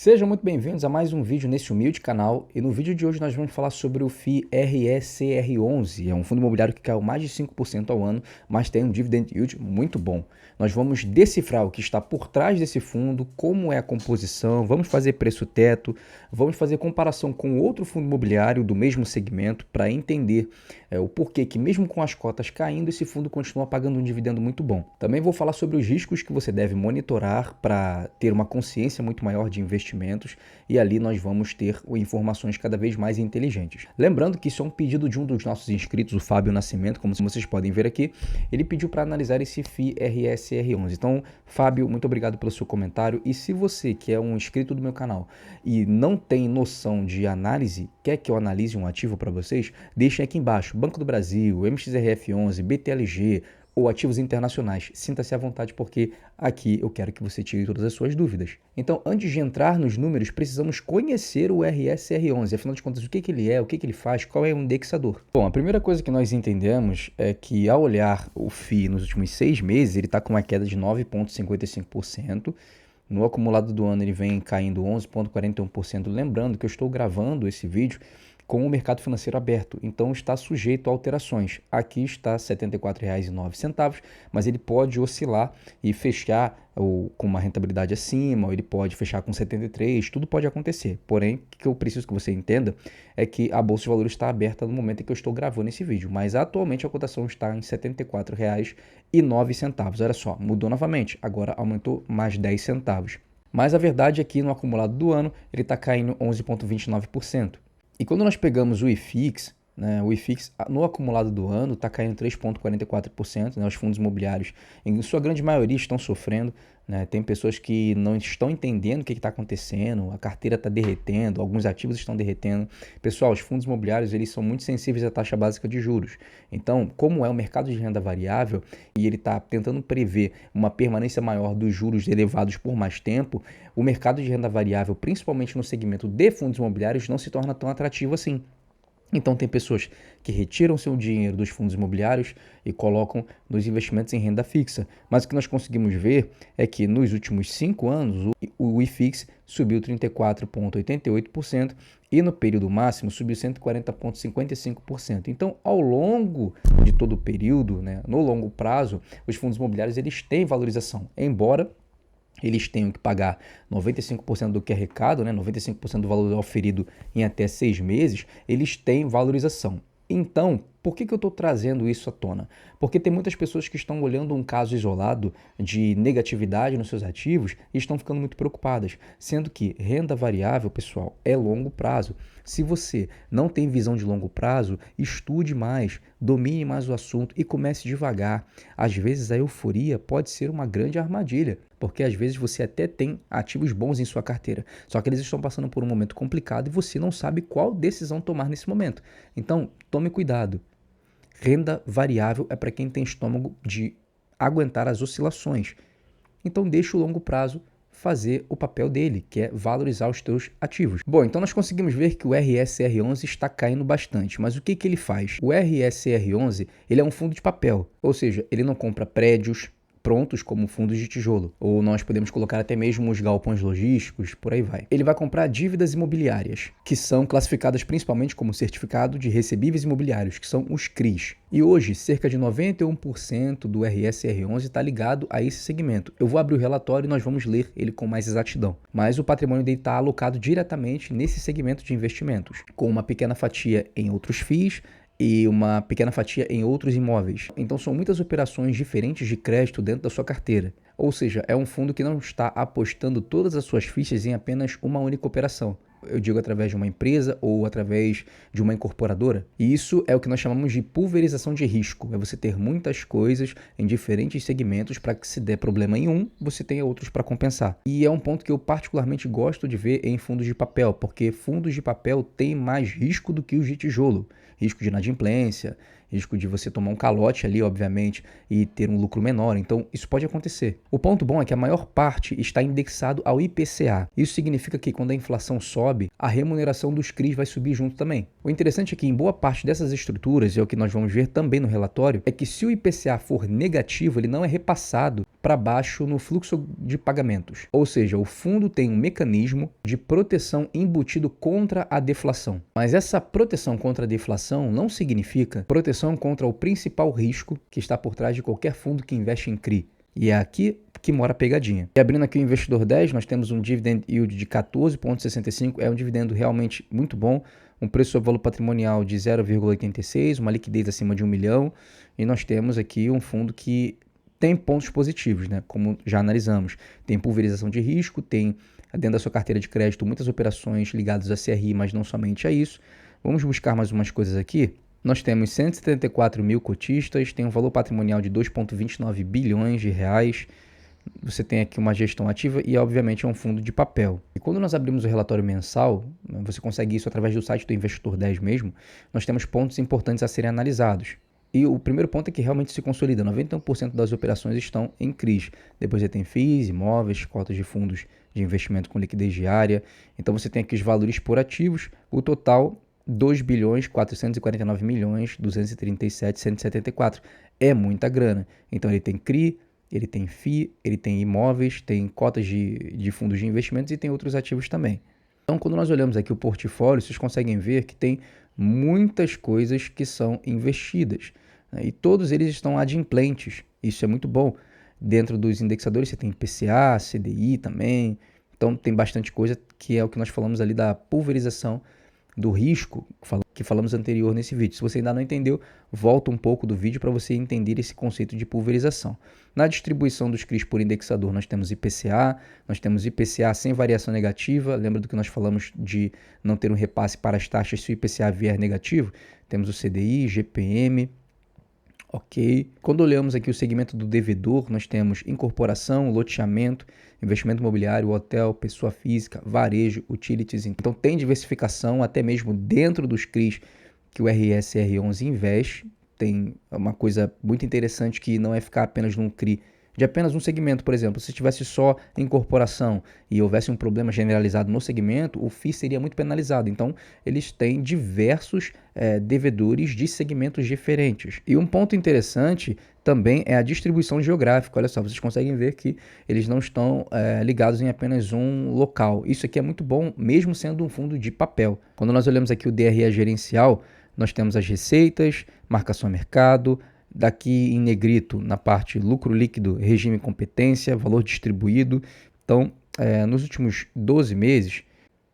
Sejam muito bem-vindos a mais um vídeo nesse humilde canal, e no vídeo de hoje nós vamos falar sobre o FII RECR11. É um fundo imobiliário que caiu mais de 5% ao ano, mas tem um dividend yield muito bom. Nós vamos decifrar o que está por trás desse fundo, como é a composição, vamos fazer preço teto, vamos fazer comparação com outro fundo imobiliário do mesmo segmento para entender o porquê que mesmo com as cotas caindo, esse fundo continua pagando um dividendo muito bom. Também vou falar sobre os riscos que você deve monitorar para ter uma consciência muito maior de investimentos, e ali nós vamos ter informações cada vez mais inteligentes. Lembrando que isso é um pedido de um dos nossos inscritos, o Fábio Nascimento, como vocês podem ver aqui. Ele pediu para analisar esse FII RECR11. Então, Fábio, muito obrigado pelo seu comentário. E se você que é um inscrito do meu canal e não tem noção de análise, quer que eu analise um ativo para vocês, deixem aqui embaixo. Banco do Brasil, MXRF11, BTLG ou ativos internacionais. Sinta-se à vontade, porque aqui eu quero que você tire todas as suas dúvidas. Então, antes de entrar nos números, precisamos conhecer o RECR11. Afinal de contas, o que ele é, o que ele faz, qual é o indexador? Bom, a primeira coisa que nós entendemos é que, ao olhar o FII nos últimos 6 meses, ele está com uma queda de 9,55%. No acumulado do ano, ele vem caindo 11,41%. Lembrando que eu estou gravando esse vídeo com o mercado financeiro aberto, então está sujeito a alterações. Aqui está R$ 74,09, mas ele pode oscilar e fechar com uma rentabilidade acima, ou ele pode fechar com 73, tudo pode acontecer. Porém, o que eu preciso que você entenda é que a Bolsa de Valores está aberta no momento em que eu estou gravando esse vídeo, mas atualmente a cotação está em R$ 74,09. Olha só, mudou novamente, agora aumentou mais 10 centavos. Mas a verdade é que no acumulado do ano ele está caindo 11,29%. E quando nós pegamos o IFIX, o IFIX no acumulado do ano está caindo 3,44%, os fundos imobiliários, em sua grande maioria, estão sofrendo. Tem pessoas que não estão entendendo o que está acontecendo, a carteira está derretendo, alguns ativos estão derretendo. Pessoal, os fundos imobiliários eles são muito sensíveis à taxa básica de juros. Então, como é o mercado de renda variável e ele está tentando prever uma permanência maior dos juros elevados por mais tempo, o mercado de renda variável, principalmente no segmento de fundos imobiliários, não se torna tão atrativo assim. Então, tem pessoas que retiram seu dinheiro dos fundos imobiliários e colocam nos investimentos em renda fixa. Mas o que nós conseguimos ver é que nos últimos 5 anos o IFIX subiu 34,88% e no período máximo subiu 140,55%. Então, ao longo de todo o período, no longo prazo, os fundos imobiliários eles têm valorização, embora eles tenham que pagar 95% do que é arrecado, 95% do valor oferido em até 6 meses, eles têm valorização. Então, por que eu estou trazendo isso à tona? Porque tem muitas pessoas que estão olhando um caso isolado de negatividade nos seus ativos e estão ficando muito preocupadas, sendo que renda variável, pessoal, é longo prazo. Se você não tem visão de longo prazo, estude mais, domine mais o assunto e comece devagar. Às vezes a euforia pode ser uma grande armadilha, porque às vezes você até tem ativos bons em sua carteira, só que eles estão passando por um momento complicado e você não sabe qual decisão tomar nesse momento. Então, tome cuidado. Renda variável é para quem tem estômago de aguentar as oscilações. Então, deixe o longo prazo fazer o papel dele, que é valorizar os teus ativos. Bom, então nós conseguimos ver que o RECR11 está caindo bastante, mas o que ele faz? O RECR11 ele é um fundo de papel, ou seja, ele não compra prédios prontos como fundos de tijolo, ou nós podemos colocar até mesmo os galpões logísticos, por aí vai. Ele vai comprar dívidas imobiliárias, que são classificadas principalmente como certificado de recebíveis imobiliários, que são os CRIs. E hoje, cerca de 91% do RECR11 está ligado a esse segmento. Eu vou abrir o relatório e nós vamos ler ele com mais exatidão. Mas o patrimônio dele está alocado diretamente nesse segmento de investimentos, com uma pequena fatia em outros FIIs, e uma pequena fatia em outros imóveis. Então são muitas operações diferentes de crédito dentro da sua carteira. Ou seja, é um fundo que não está apostando todas as suas fichas em apenas uma única operação. Eu digo através de uma empresa ou através de uma incorporadora. E isso é o que nós chamamos de pulverização de risco. É você ter muitas coisas em diferentes segmentos para que se der problema em um, você tenha outros para compensar. E é um ponto que eu particularmente gosto de ver em fundos de papel, porque fundos de papel têm mais risco do que os de tijolo. Risco de inadimplência, risco de você tomar um calote ali, obviamente, e ter um lucro menor. Então, isso pode acontecer. O ponto bom é que a maior parte está indexado ao IPCA. Isso significa que quando a inflação sobe, a remuneração dos CRIs vai subir junto também. O interessante é que em boa parte dessas estruturas, e é o que nós vamos ver também no relatório, é que se o IPCA for negativo, ele não é repassado para baixo no fluxo de pagamentos. Ou seja, o fundo tem um mecanismo de proteção embutido contra a deflação. Mas essa proteção contra a deflação não significa proteção contra o principal risco que está por trás de qualquer fundo que investe em CRI. E é aqui que mora a pegadinha. E abrindo aqui o Investidor 10, nós temos um dividend yield de 14,65, é um dividendo realmente muito bom, um preço sobre valor patrimonial de 0,86, uma liquidez acima de 1 milhão, e nós temos aqui um fundo que tem pontos positivos, né? Como já analisamos. Tem pulverização de risco, tem dentro da sua carteira de crédito muitas operações ligadas a CRI, mas não somente a isso. Vamos buscar mais umas coisas aqui. Nós temos 174 mil cotistas, tem um valor patrimonial de 2,29 bilhões de reais. Você tem aqui uma gestão ativa e, obviamente, é um fundo de papel. E quando nós abrimos o relatório mensal, você consegue isso através do site do Investidor 10 mesmo, nós temos pontos importantes a serem analisados. E o primeiro ponto é que realmente se consolida, 91% das operações estão em CRIs. Depois você tem FIIs, imóveis, cotas de fundos de investimento com liquidez diária. Então você tem aqui os valores por ativos, o total 2 bilhões 449 milhões 237 174. É muita grana. Então ele tem CRI, ele tem FII, ele tem imóveis, tem cotas de fundos de investimentos e tem outros ativos também. Então quando nós olhamos aqui o portfólio, vocês conseguem ver que tem muitas coisas que são investidas, né? E todos eles estão adimplentes. Isso é muito bom. Dentro dos indexadores você tem IPCA, CDI também. Então tem bastante coisa que é o que nós falamos ali da pulverização do risco que falamos anterior nesse vídeo. Se você ainda não entendeu, volta um pouco do vídeo para você entender esse conceito de pulverização. Na distribuição dos CRIs por indexador, nós temos IPCA, nós temos IPCA sem variação negativa. Lembra do que nós falamos de não ter um repasse para as taxas se o IPCA vier negativo? Temos o CDI, GPM. Ok. Quando olhamos aqui o segmento do devedor, nós temos incorporação, loteamento, investimento imobiliário, hotel, pessoa física, varejo, utilities. Então tem diversificação até mesmo dentro dos CRIs que o RSR11 investe. Tem uma coisa muito interessante que não é ficar apenas num CRI de apenas um segmento. Por exemplo, se tivesse só incorporação e houvesse um problema generalizado no segmento, o FII seria muito penalizado. Então, eles têm diversos devedores de segmentos diferentes. E um ponto interessante também é a distribuição geográfica. Olha só, vocês conseguem ver que eles não estão ligados em apenas um local. Isso aqui é muito bom, mesmo sendo um fundo de papel. Quando nós olhamos aqui o DRE gerencial, nós temos as receitas, marcação a mercado. Daqui em negrito, na parte lucro líquido, regime e competência, valor distribuído. Então, nos últimos 12 meses,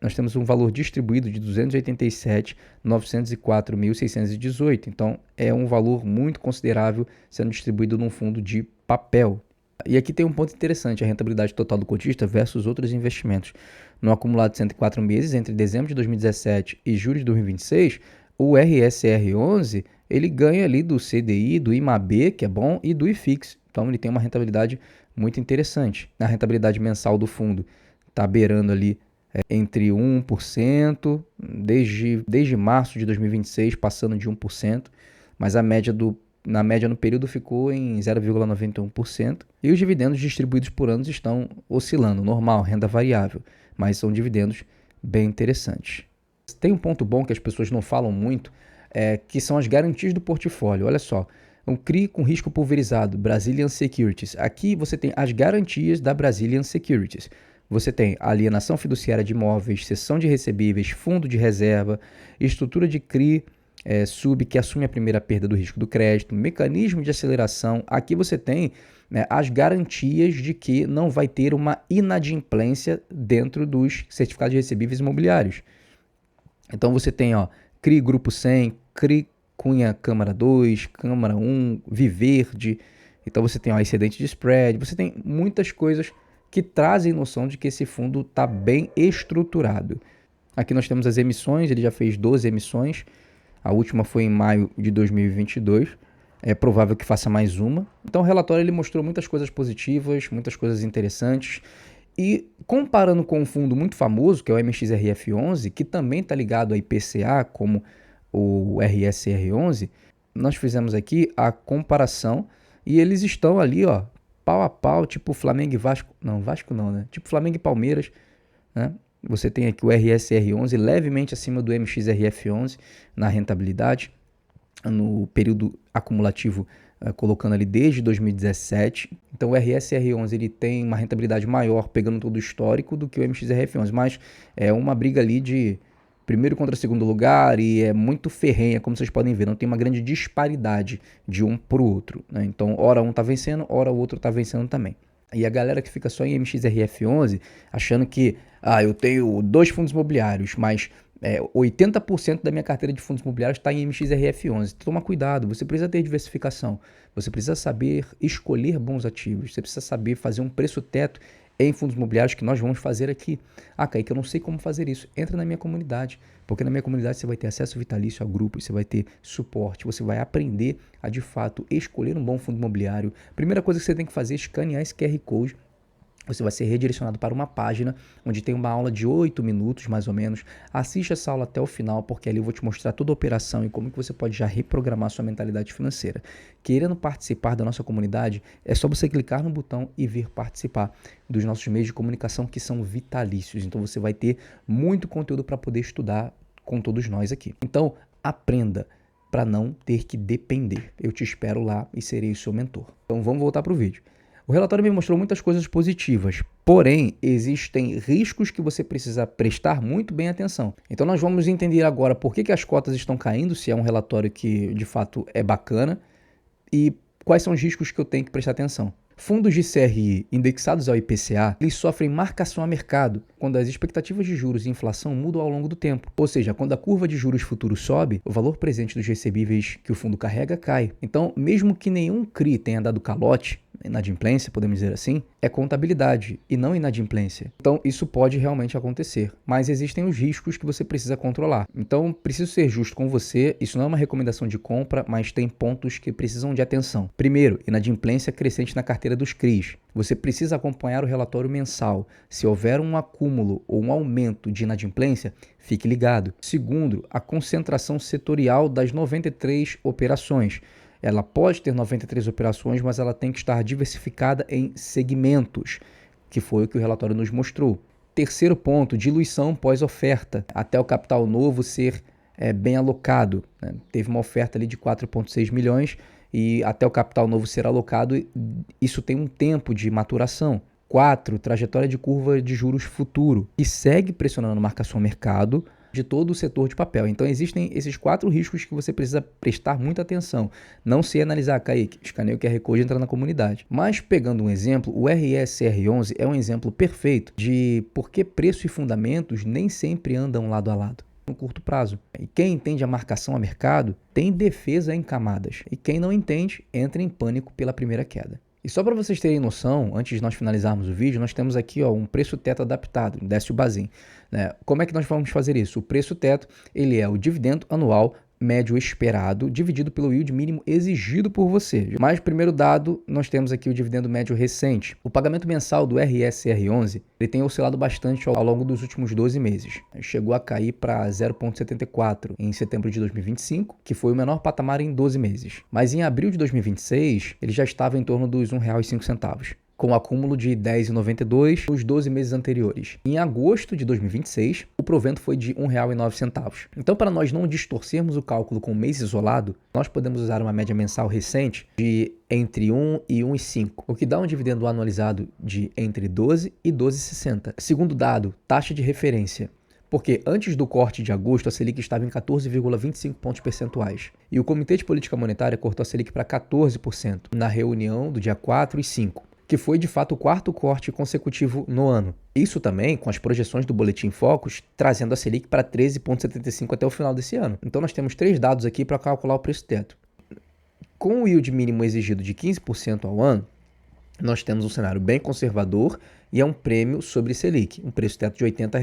nós temos um valor distribuído de 287.904.618. Então, é um valor muito considerável sendo distribuído num fundo de papel. E aqui tem um ponto interessante, a rentabilidade total do cotista versus outros investimentos. No acumulado de 104 meses, entre dezembro de 2017 e julho de 2026, o RSR11 ele ganha ali do CDI, do IMAB, que é bom, e do IFIX. Então ele tem uma rentabilidade muito interessante. A rentabilidade mensal do fundo está beirando ali entre 1%, desde março de 2026, passando de 1%, mas na média no período ficou em 0,91%. E os dividendos distribuídos por anos estão oscilando, normal, renda variável, mas são dividendos bem interessantes. Tem um ponto bom que as pessoas não falam muito, que são as garantias do portfólio. Olha só, um CRI com risco pulverizado, Brazilian Securities. Aqui você tem as garantias da Brazilian Securities. Você tem alienação fiduciária de imóveis, cessão de recebíveis, fundo de reserva, estrutura de CRI sub que assume a primeira perda do risco do crédito, mecanismo de aceleração. Aqui você tem as garantias de que não vai ter uma inadimplência dentro dos certificados de recebíveis imobiliários. Então você tem CRI Grupo 100, CRI Cunha Câmara 2, Câmara 1, Viverde. Então você tem excedente de spread, você tem muitas coisas que trazem noção de que esse fundo está bem estruturado. Aqui nós temos as emissões, ele já fez 12 emissões, a última foi em maio de 2022, é provável que faça mais uma. Então o relatório ele mostrou muitas coisas positivas, muitas coisas interessantes. E comparando com um fundo muito famoso, que é o MXRF11, que também está ligado a IPCA, como o RSR11, nós fizemos aqui a comparação e eles estão ali, pau a pau, tipo Flamengo e Vasco. Não, Vasco não, né? Tipo Flamengo e Palmeiras, né? Você tem aqui o RSR11 levemente acima do MXRF11 na rentabilidade. no período acumulativo, colocando ali desde 2017. Então o RSR11 ele tem uma rentabilidade maior, pegando todo o histórico, do que o MXRF11, mas é uma briga ali de primeiro contra segundo lugar e é muito ferrenha, como vocês podem ver, não tem uma grande disparidade de um para o outro, né? Então, ora um está vencendo, ora o outro está vencendo também. E a galera que fica só em MXRF11, achando que eu tenho 2 fundos imobiliários, mas 80% da minha carteira de fundos imobiliários está em MXRF11. Toma cuidado, você precisa ter diversificação, você precisa saber escolher bons ativos, você precisa saber fazer um preço teto em fundos imobiliários, que nós vamos fazer aqui. Kaique, eu não sei como fazer isso. Entra na minha comunidade, porque na minha comunidade você vai ter acesso vitalício a grupos, você vai ter suporte, você vai aprender a, de fato, escolher um bom fundo imobiliário. Primeira coisa que você tem que fazer é escanear esse QR Code. Você vai ser redirecionado para uma página onde tem uma aula de 8 minutos, mais ou menos. Assiste essa aula até o final, porque ali eu vou te mostrar toda a operação e como que você pode já reprogramar sua mentalidade financeira. Querendo participar da nossa comunidade, é só você clicar no botão e vir participar dos nossos meios de comunicação, que são vitalícios. Então você vai ter muito conteúdo para poder estudar com todos nós aqui. Então aprenda para não ter que depender. Eu te espero lá e serei o seu mentor. Então vamos voltar para o vídeo. O relatório me mostrou muitas coisas positivas, porém, existem riscos que você precisa prestar muito bem atenção. Então nós vamos entender agora por que as cotas estão caindo, se é um relatório que de fato é bacana, e quais são os riscos que eu tenho que prestar atenção. Fundos de CRI indexados ao IPCA, eles sofrem marcação a mercado quando as expectativas de juros e inflação mudam ao longo do tempo. Ou seja, quando a curva de juros futuros sobe, o valor presente dos recebíveis que o fundo carrega cai. Então, mesmo que nenhum CRI tenha dado calote, inadimplência, podemos dizer assim, é contabilidade e não inadimplência. Então, isso pode realmente acontecer, mas existem os riscos que você precisa controlar. Então, preciso ser justo com você, isso não é uma recomendação de compra, mas tem pontos que precisam de atenção. Primeiro, inadimplência crescente na carteira dos CRIs. Você precisa acompanhar o relatório mensal. Se houver um acúmulo ou um aumento de inadimplência, fique ligado. Segundo, a concentração setorial das 93 operações. Ela pode ter 93 operações, mas ela tem que estar diversificada em segmentos, que foi o que o relatório nos mostrou. Terceiro ponto, diluição pós-oferta, até o capital novo ser bem alocado, né? Teve uma oferta ali de 4,6 milhões e até o capital novo ser alocado, isso tem um tempo de maturação. 4, trajetória de curva de juros futuro, que segue pressionando a marcação mercado de todo o setor de papel. Então existem esses 4 riscos que você precisa prestar muita atenção. Não se analisar, Kaique, escaneia o QR Code e entra na comunidade. Mas pegando um exemplo, o RSR11 é um exemplo perfeito de por que preço e fundamentos nem sempre andam lado a lado no curto prazo. E quem entende a marcação a mercado tem defesa em camadas. E quem não entende entra em pânico pela primeira queda. E só para vocês terem noção, antes de nós finalizarmos o vídeo, nós temos aqui um preço teto adaptado, desce o Bazin, né? Como é que nós vamos fazer isso? O preço teto ele é o dividendo anual médio esperado dividido pelo yield mínimo exigido por você. Mas primeiro dado, nós temos aqui o dividendo médio recente. O pagamento mensal do RSR11 ele tem oscilado bastante ao longo dos últimos 12 meses. Chegou a cair para 0,74 em setembro de 2025, que foi o menor patamar em 12 meses. Mas em abril de 2026, ele já estava em torno dos R$ 1,05. Com um acúmulo de 10,92 nos 12 meses anteriores. Em agosto de 2026, o provento foi de R$ 1,09. Então, para nós não distorcermos o cálculo com um mês isolado, nós podemos usar uma média mensal recente de entre 1 e 1,5, o que dá um dividendo anualizado de entre 12 e 12,60. Segundo dado, taxa de referência. Porque antes do corte de agosto, a Selic estava em 14,25 pontos percentuais. E o Comitê de Política Monetária cortou a Selic para 14% na reunião do dia 4 e 5. Que foi de fato o 4º corte consecutivo no ano. Isso também com as projeções do Boletim Focus, trazendo a Selic para 13,75 até o final desse ano. Então nós temos 3 dados aqui para calcular o preço teto. Com o yield mínimo exigido de 15% ao ano, nós temos um cenário bem conservador e é um prêmio sobre Selic, um preço teto de R$ 80.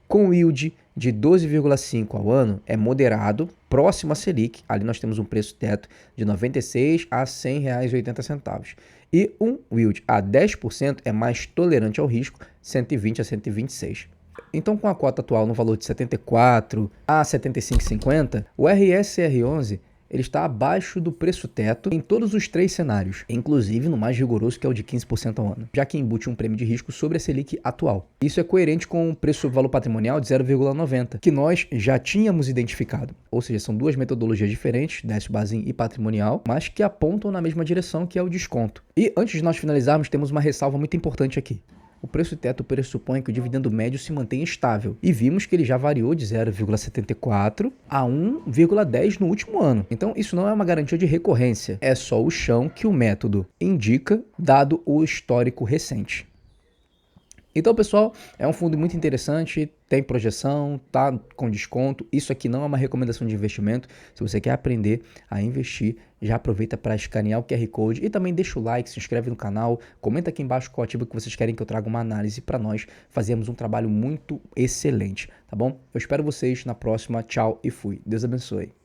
Com o yield de 12,5% ao ano, é moderado, próximo a Selic. Ali nós temos um preço teto de R$ 96 a R$ 100,80. E um yield a 10% é mais tolerante ao risco, 120 a 126. Então, com a cota atual no valor de 74 a 75,50, o RSR11 ele está abaixo do preço teto em todos os 3 cenários, inclusive no mais rigoroso, que é o de 15% ao ano, já que embute um prêmio de risco sobre a Selic atual. Isso é coerente com o preço-valor patrimonial de 0,90, que nós já tínhamos identificado. Ou seja, são duas metodologias diferentes, Décio-Bazin e patrimonial, mas que apontam na mesma direção, que é o desconto. E antes de nós finalizarmos, temos uma ressalva muito importante aqui. O preço teto pressupõe que o dividendo médio se mantenha estável. E vimos que ele já variou de 0,74 a 1,10 no último ano. Então, isso não é uma garantia de recorrência. É só o chão que o método indica, dado o histórico recente. Então, pessoal, é um fundo muito interessante, tem projeção, tá com desconto. Isso aqui não é uma recomendação de investimento. Se você quer aprender a investir, já aproveita para escanear o QR Code e também deixa o like, se inscreve no canal, comenta aqui embaixo qual ativo que vocês querem que eu traga uma análise para nós fazermos um trabalho muito excelente, tá bom? Eu espero vocês na próxima. Tchau e fui. Deus abençoe.